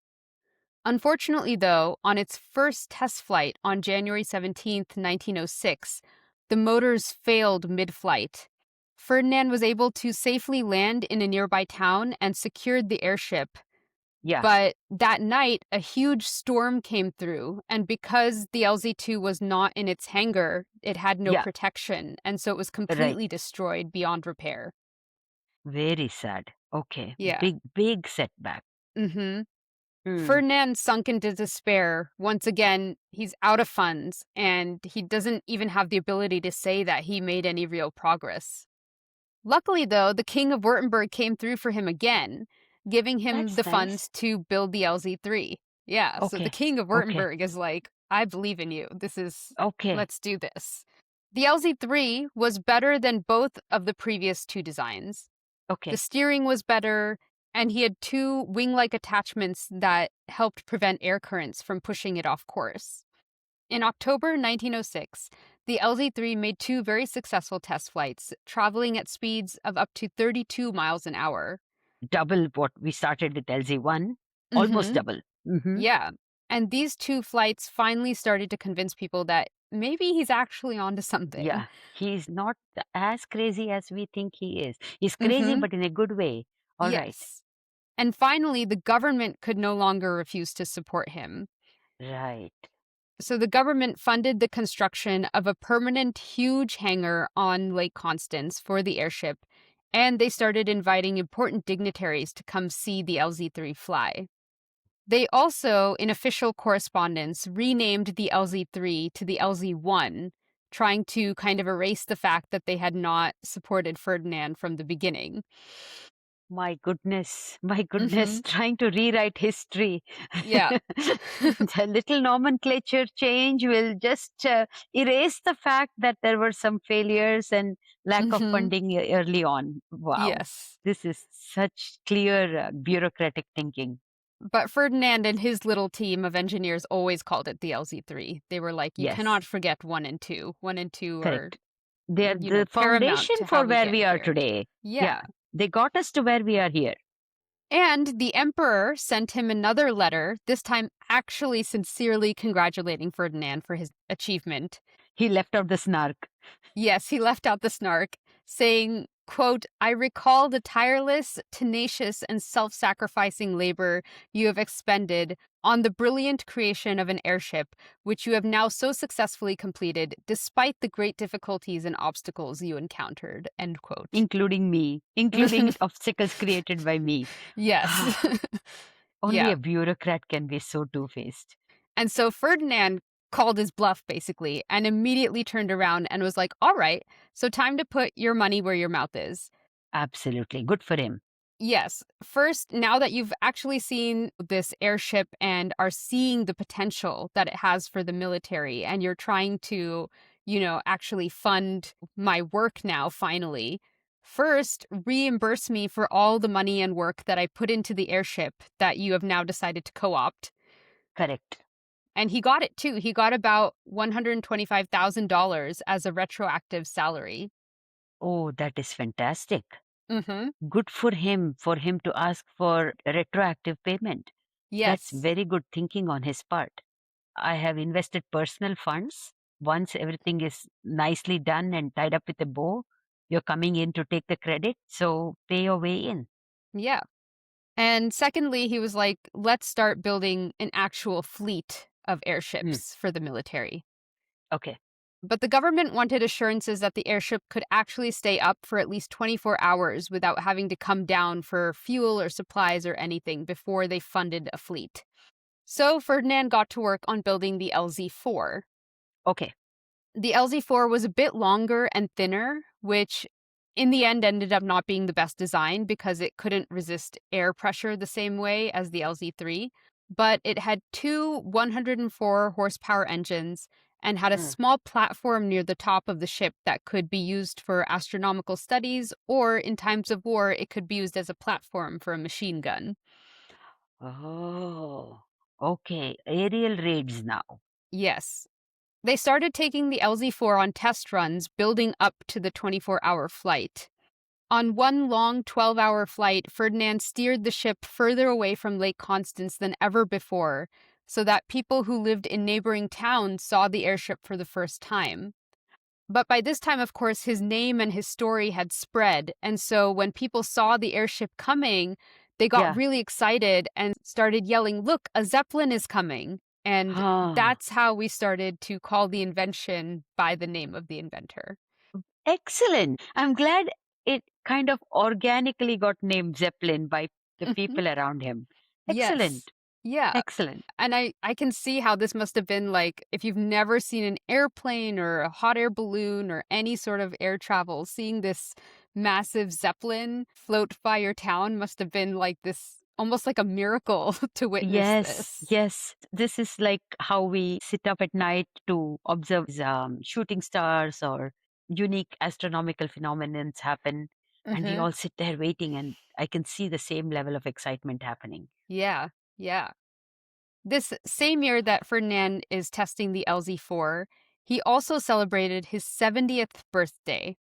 Unfortunately, though, on its first test flight on January 17th, 1906, the motors failed mid-flight. Ferdinand was able to safely land in a nearby town and secured the airship. Yeah. But that night, a huge storm came through, and because the LZ2 was not in its hangar, it had no Yeah. protection, and so it was Right. completely destroyed beyond repair. Very sad. Okay. Yeah. Big setback. Mm-hmm. Hmm. Ferdinand sunk into despair. Once again, he's out of funds, and he doesn't even have the ability to say that he made any real progress. Luckily, though, the King of Württemberg came through for him again, giving him That's the nice. funds to build the LZ3. Yeah, so the Okay. King of Okay. Württemberg is like, I believe in you. Okay. Let's do this. The LZ3 was better than both of the previous two designs. Okay. The steering was better, and he had two wing-like attachments that helped prevent air currents from pushing it off course. In October 1906, the LZ3 made two very successful test flights, traveling at speeds of up to 32 miles an hour. Double what we started with LZ1. Almost double. Mm-hmm. Yeah. And these two flights finally started to convince people that maybe he's actually onto something. Yeah. He's not as crazy as we think he is. He's crazy, but in a good way. All right. Yes. And finally, the government could no longer refuse to support him. Right. So the government funded the construction of a permanent huge hangar on Lake Constance for the airship, and they started inviting important dignitaries to come see the LZ3 fly. They also, in official correspondence, renamed the LZ3 to the LZ1, trying to kind of erase the fact that they had not supported Ferdinand from the beginning. My goodness, trying to rewrite history. Yeah. The little nomenclature change will just erase the fact that there were some failures and lack of funding early on. Wow. Yes. This is such clear bureaucratic thinking. But Ferdinand and his little team of engineers always called it the LZ3. They were like, you Yes. cannot forget 1 and 2. 1 and 2 Correct. are They are the paramount foundation to for how we where get we are here. today. Yeah. They got us to where we are here. And the emperor sent him another letter, this time actually sincerely congratulating Ferdinand for his achievement. He left out the snark. Yes, he left out the snark, saying, quote, "I recall the tireless, tenacious, and self-sacrificing labor you have expended on the brilliant creation of an airship, which you have now so successfully completed, despite the great difficulties and obstacles you encountered," end quote. Including me, including obstacles created by me. Yes. Only a bureaucrat can be so two-faced. And so Ferdinand called his bluff, basically, and immediately turned around and was like, all right, so time to put your money where your mouth is. Absolutely. Good for him. Yes. First, now that you've actually seen this airship and are seeing the potential that it has for the military, and you're trying to, actually fund my work now, finally, first, reimburse me for all the money and work that I put into the airship that you have now decided to co-opt. Correct. And he got it too. He got about $125,000 as a retroactive salary. Oh, that is fantastic. Mm-hmm. Good for him to ask for retroactive payment. That's Yes. very good thinking on his part. I have invested personal funds. Once everything is nicely done and tied up with a bow, you're coming in to take the credit, so pay your way in. Yeah. And secondly, he was like, let's start building an actual fleet of Hmm. airships for the military. Okay. But the government wanted assurances that the airship could actually stay up for at least 24 hours without having to come down for fuel or supplies or anything before they funded a fleet. So Ferdinand got to work on building the LZ-4. Okay. The LZ-4 was a bit longer and thinner, which in the end ended up not being the best design because it couldn't resist air pressure the same way as the LZ-3. But it had two 104 horsepower engines and had a Hmm. small platform near the top of the ship that could be used for astronomical studies, or in times of war, it could be used as a platform for a machine gun. Oh, okay. Aerial raids now. Yes. They started taking the LZ-4 on test runs, building up to the 24-hour flight. On one long 12-hour flight, Ferdinand steered the ship further away from Lake Constance than ever before, so that people who lived in neighboring towns saw the airship for the first time. But by this time, of course, his name and his story had spread, and so when people saw the airship coming, they got Yeah. really excited and started yelling, "Look, a Zeppelin is coming!" And Ah, that's how we started to call the invention by the name of the inventor. excellent. I'm glad it kind of organically got named Zeppelin by the Mhm. people around him. Yes. Excellent. Yeah. Excellent. And I can see how this must have been like if you've never seen an airplane or a hot air balloon or any sort of air travel, seeing this massive Zeppelin float by your town must have been like this almost like a miracle to witness Yes, this. yes. This is like how we sit up at night to observe shooting stars or unique astronomical phenomena happen. And we Hmm. all sit there waiting, and I can see the same level of excitement happening. Yeah. Yeah. This same year that Ferdinand is testing the LZ-4, he also celebrated his 70th birthday.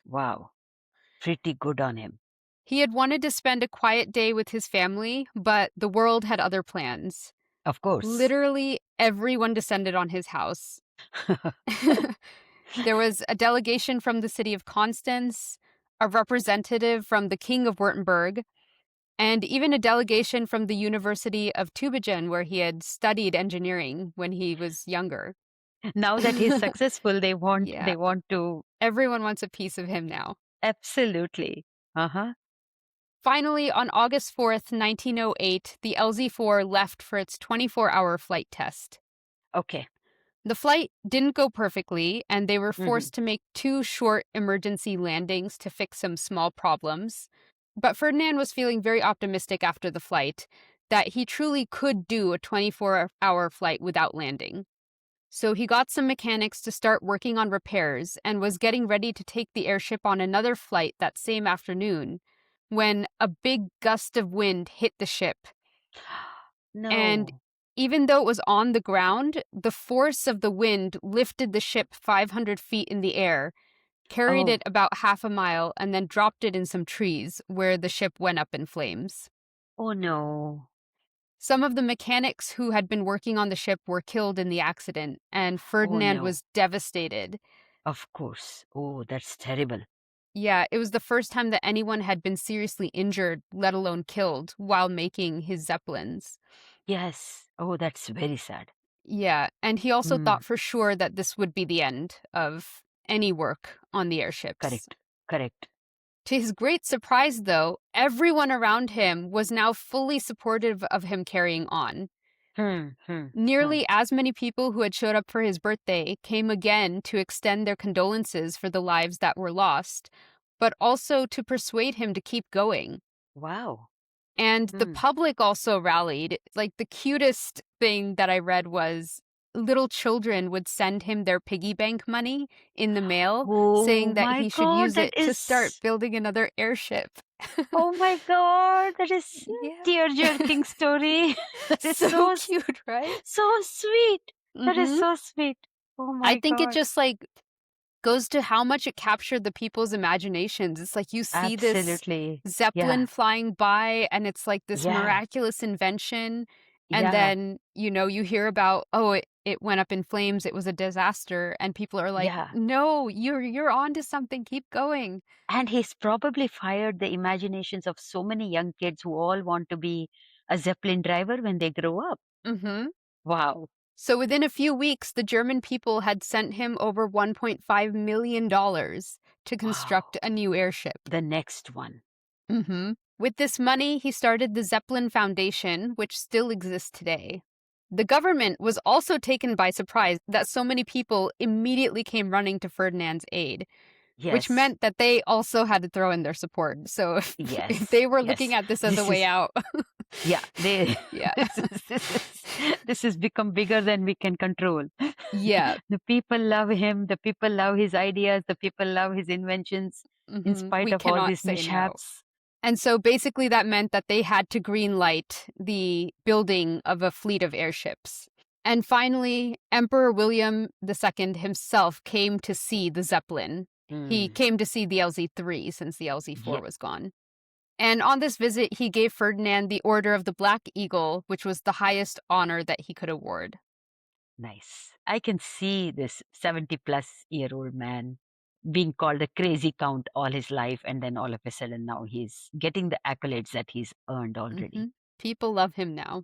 Wow, pretty good on him. He had wanted to spend a quiet day with his family, but the world had other plans. Of course. Literally everyone descended on his house. There was a delegation from the city of Constance, a representative from the King of Württemberg, and even a delegation from the University of Tübingen, where he had studied engineering when he was younger. Now that he's successful, they want Yeah, they want to everyone wants a piece of him now. absolutely. Uh-huh. Finally, on August 4th, 1908, the LZ-4 left for its 24-hour flight test. Okay. The flight didn't go perfectly, and they were Hmm. forced to make two short emergency landings to fix some small problems. But Ferdinand was feeling very optimistic after the flight that he truly could do a 24-hour flight without landing. So he got some mechanics to start working on repairs and was getting ready to take the airship on another flight that same afternoon when a big gust of wind hit the ship. And No. even though it was on the ground, the force of the wind lifted the ship 500 feet in the air, carried Oh, it about half a mile, and then dropped it in some trees where the ship went up in flames. oh no. Some of the mechanics who had been working on the ship were killed in the accident, and Oh Ferdinand no. was devastated. Of course. Oh, that's terrible. Yeah, it was the first time that anyone had been seriously injured, let alone killed, while making his Zeppelins. Yes. Oh, that's very sad. Yeah, and he also Hmm. thought for sure that this would be the end of any work on the airships. Correct. Correct. To his great surprise, though, everyone around him was now fully supportive of him carrying on. Hmm. Hmm. Hmm. Nearly as many people who had showed up for his birthday came again to extend their condolences for the lives that were lost, but also to persuade him to keep going. Wow. And the Hmm. public also rallied. Like the cutest thing that I read was little children would send him their piggy bank money in the mail Oh saying that my he should God, use that it to start is building another airship. Oh my God, that is Yeah. tear-jerking story. That is So cute, right? so sweet. That is Mhm. so sweet. Oh I my think it God. just, like, goes to how much it captured the people's imaginations. It's like you see this Absolutely. Zeppelin Yeah. flying by, and it's like this Yeah. miraculous invention, and Yeah. then, you hear about, "Oh, it went up in flames, it was a disaster," and people are like, Yeah. "No, you're onto something, keep going." And he's probably fired the imaginations of so many young kids who all want to be a Zeppelin driver when they grow up. Mhm. Wow. So within a few weeks, the German people had sent him over $1.5 million to Wow. construct a new airship. The next one. With this money, he started the Zeppelin Foundation, which still exists today. The government was also taken by surprise that so many people immediately came running to Ferdinand's aid, which Yes. meant that they also had to throw in their support. So if Yes. they were looking Yes. at this as a This way is out, yeah, they yeah, this has become bigger than we can control. yeah, The people love him, the people love his ideas, the people love his inventions in spite we of all cannot these say no. mishaps. And so basically that meant that they had to green light the building of a fleet of airships. And finally, Emperor William II himself came to see the Zeppelin. He Mm. came to see the LZ-3 since the Yeah, LZ-4 was gone. And on this visit, he gave Ferdinand the Order of the Black Eagle, which was the highest honor that he could award. nice. I can see this 70-plus-year-old man being called a crazy count all his life, and then all of a sudden now he's getting the accolades that he's earned already. People love him now.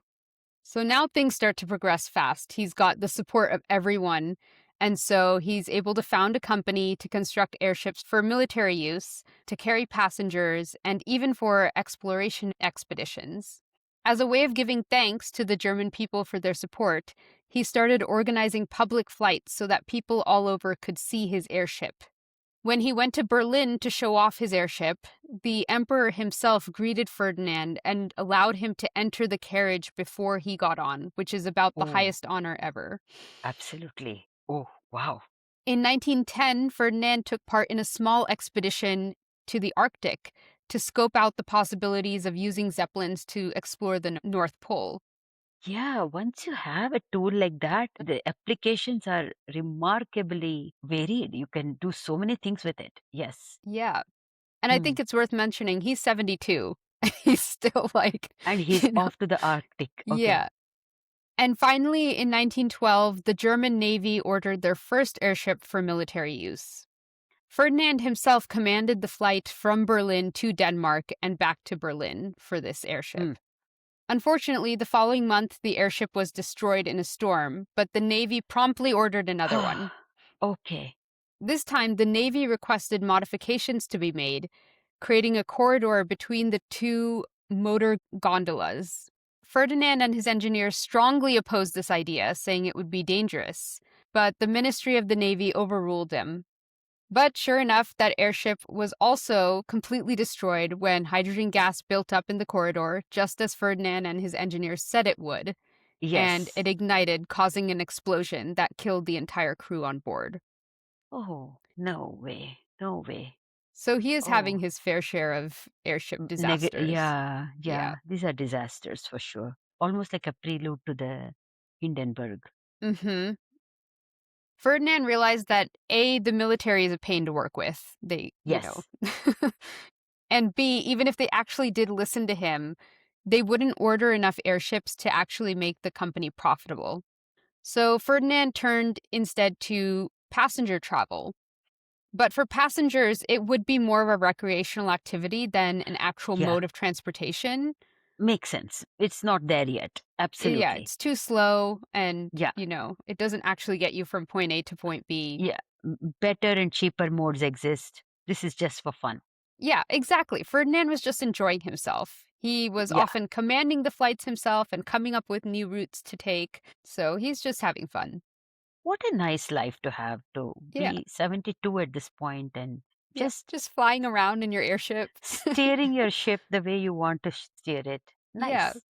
So now things start to progress fast. He's got the support of everyone. And so he's able to found a company to construct airships for military use, to carry passengers, and even for exploration expeditions. As a way of giving thanks to the German people for their support, he started organizing public flights so that people all over could see his airship. When he went to Berlin to show off his airship, the emperor himself greeted Ferdinand and allowed him to enter the carriage before he got on, which is about the Oh, highest honor ever. absolutely. Oh, wow. In 1910, Ferdinand took part in a small expedition to the Arctic to scope out the possibilities of using zeppelins to explore the North Pole. Yeah, once you have a tool like that, the applications are remarkably varied. You can do so many things with it. Yes. Yeah. And I Hmm. think it's worth mentioning he's 72. He's still like, And he's off to the Arctic. Okay. yeah. And finally, in 1912, the German Navy ordered their first airship for military use. Ferdinand himself commanded the flight from Berlin to Denmark and back to Berlin for this airship. Hmm. Unfortunately, the following month, the airship was destroyed in a storm, but the Navy promptly ordered another one. Okay. This time, the Navy requested modifications to be made, creating a corridor between the two motor gondolas. Ferdinand and his engineers strongly opposed this idea, saying it would be dangerous, but the Ministry of the Navy overruled them. But sure enough, that airship was also completely destroyed when hydrogen gas built up in the corridor, just as Ferdinand and his engineers said it would, and Yes. it ignited, causing an explosion that killed the entire crew on board. Oh, no way. No way. So he is having Oh, his fair share of airship disasters. yeah, Yeah. yeah. These are disasters for sure. Almost like a prelude to the Hindenburg. Mm-hmm. Ferdinand realized that A, the military is a pain to work with. Yes. And B, even if they actually did listen to him, they wouldn't order enough airships to actually make the company profitable. So Ferdinand turned instead to passenger travel. But for passengers, it would be more of a recreational activity than an actual Yeah. mode of transportation. Makes sense. It's not there yet. Yeah, Absolutely. it's too slow and, Yeah. it doesn't actually get you from point A to point B. Yeah. Better and cheaper modes exist. This is just for fun. Yeah, exactly. Ferdinand was just enjoying himself. He was Yeah. often commanding the flights himself and coming up with new routes to take. So he's just having fun. What a nice life to have, to Yeah. be 72 at this point and Yeah. just Just flying around in your airship. steering your ship the way you want to steer it. Yeah. Nice.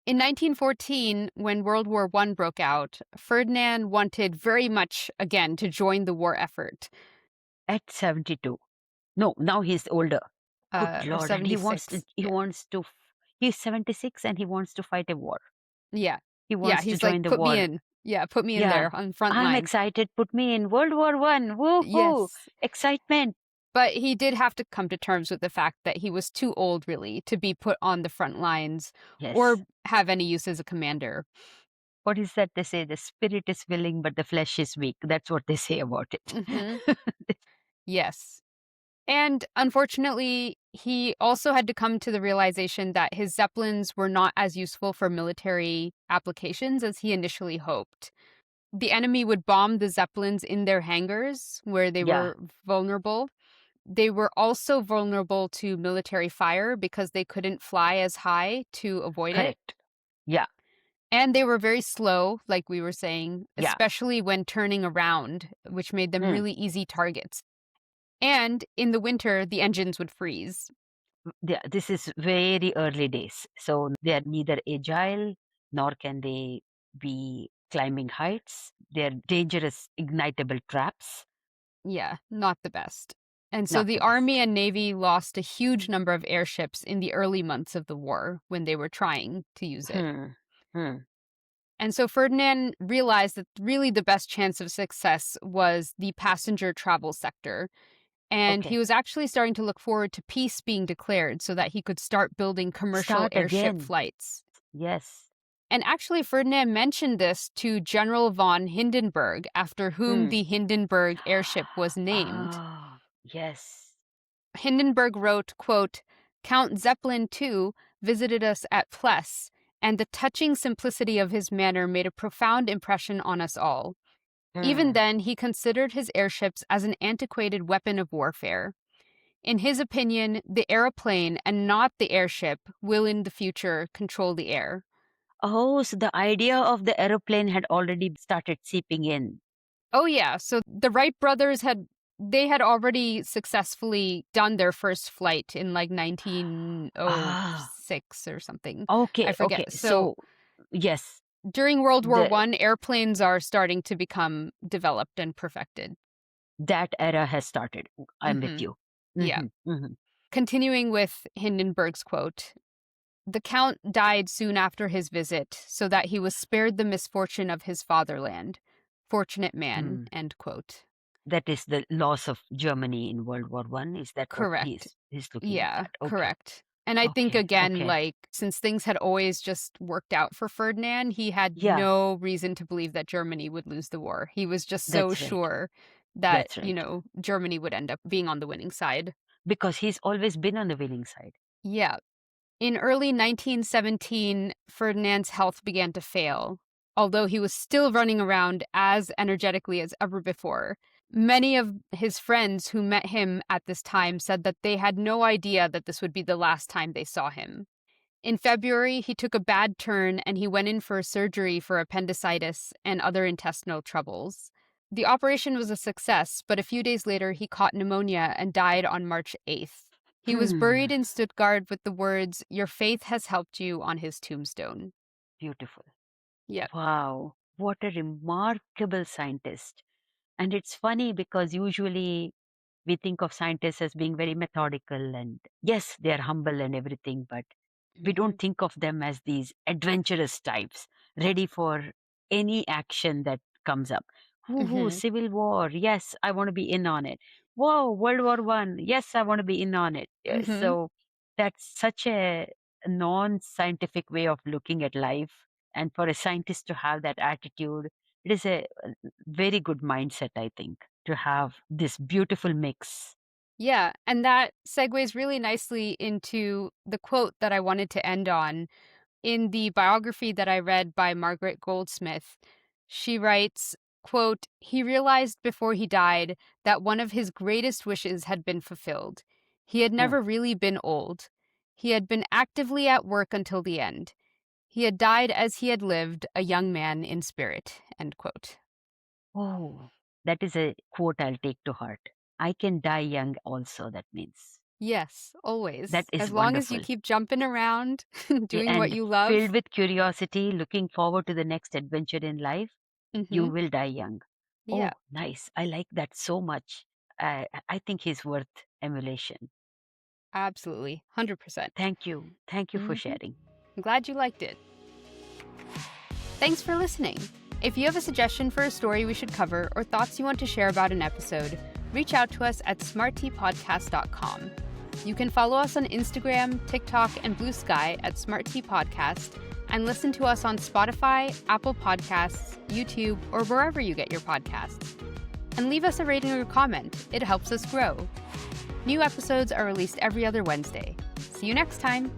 In 1914, when World War I broke out, Ferdinand wanted very much again to join the war effort. At 72. No, now he's older. Good or Lord. And '76. he Yeah. wants to, he's 76 and he wants to fight a war. Yeah. He Yeah, wants to he's like, join the "Put me war. in." Yeah, put me in Yeah. there on front I'm lines. excited. Put me in World War I. Woohoo! Yes. Excitement. But he did have to come to terms with the fact that he was too old, really, to be put on the front lines or Yes. have any use as a commander. What is that they say? The spirit is willing, but the flesh is weak. That's what they say about Mhm. it. Yes. And unfortunately, he also had to come to the realization that his Zeppelins were not as useful for military applications as he initially hoped. The enemy would bomb the Zeppelins in their hangars where they Yeah, were vulnerable. They were also vulnerable to military fire because they couldn't fly as high to avoid it. correct. Yeah, And they were very slow, like we were saying, yeah. especially when turning around, which made them Mm. really easy targets. And in the winter, the engines would freeze. This is very early days. So they are neither agile nor can they be climbing heights. They're dangerous, ignitable traps. Yeah, not the best. And so Not the the Army best. and Navy lost a huge number of airships in the early months of the war when they were trying to use it. Hmm. Hmm. And so Ferdinand realized that really the best chance of success was the passenger travel sector. And he Okay. was actually starting to look forward to peace being declared so that he could start building commercial Start airship again. flights. Yes. And actually, Ferdinand mentioned this to General von Hindenburg, after whom Hmm. the Hindenburg airship was named. Ah, yes. Hindenburg wrote, quote, Count Zeppelin, too, visited us at Pless, and the touching simplicity of his manner made a profound impression on us all. Even Hmm. then, he considered his airships as an antiquated weapon of warfare. In his opinion, the aeroplane and not the airship will in the future control the air. Oh, so the idea of the aeroplane had already started seeping in. Oh yeah, so the Wright brothers had already successfully done their first flight in like Ah, 1906 or something. I okay, okay. forget. So So, yes, during World War the One, airplanes are starting to become developed and perfected. that era has started. I'm with Hmm. you. Yeah. Hmm. Continuing with Hindenburg's quote, the Count died soon after his visit, so that he was spared the misfortune of his fatherland. Fortunate man, Hmm. end quote. That is the loss of Germany in World War I. Is that what Correct. he's looking at Yeah, that? Okay, correct. And I think, okay, again, okay. like, since things had always just worked out for Ferdinand, he had Yeah, no reason to believe that Germany would lose the war. He was just so that's right. sure that, That's right. Germany would end up being on the winning side. Because he's always been on the winning side. Yeah. In early 1917, Ferdinand's health began to fail, although he was still running around as energetically as ever before. Many of his friends who met him at this time said that they had no idea that this would be the last time they saw him. In February, he took a bad turn and he went in for surgery for appendicitis and other intestinal troubles. The operation was a success, but a few days later, he caught pneumonia and died on March 8th. He was Hmm. buried in Stuttgart with the words, Your faith has helped you, on his tombstone. Beautiful. Yep. Wow. What a remarkable scientist. And it's funny because usually we think of scientists as being very methodical and yes, they're humble and everything, but we Hmm. don't think of them as these adventurous types ready for any action that comes up. Woohoo, Hmm. civil war. Yes, I want to be in on it. Whoa, World War I. Yes, I want to be in on it. Hmm. So that's such a non scientific way of looking at life. And for a scientist to have that attitude, it is a very good mindset, I think, to have this beautiful mix. Yeah, and that segues really nicely into the quote that I wanted to end on. In the biography that I read by Margaret Goldsmith, she writes, quote, He realized before he died that one of his greatest wishes had been fulfilled. He had Hmm. never really been old. He had been actively at work until the end. He had died as he had lived, a young man in spirit, end quote. Oh, that is a quote I'll take to heart. I can die young also, that means. Yes, That always. is As long as you wonderful. keep jumping around, doing what And you filled love. with curiosity, looking forward to the next adventure in life, you Hmm. will die young. Yeah. Oh, nice. I like that so much. I think he's worth emulation. Absolutely. 100%. Thank you. Thank you for Mhm. sharing. I'm glad you liked it. Thanks for listening. If you have a suggestion for a story we should cover or thoughts you want to share about an episode, reach out to us at smartteapodcast.com. You can follow us on Instagram, TikTok, and Blue Sky at Smart Tea Podcast, and listen to us on Spotify, Apple Podcasts, YouTube, or wherever you get your podcasts. And leave us a rating or comment. It helps us grow. New episodes are released every other Wednesday. See you next time.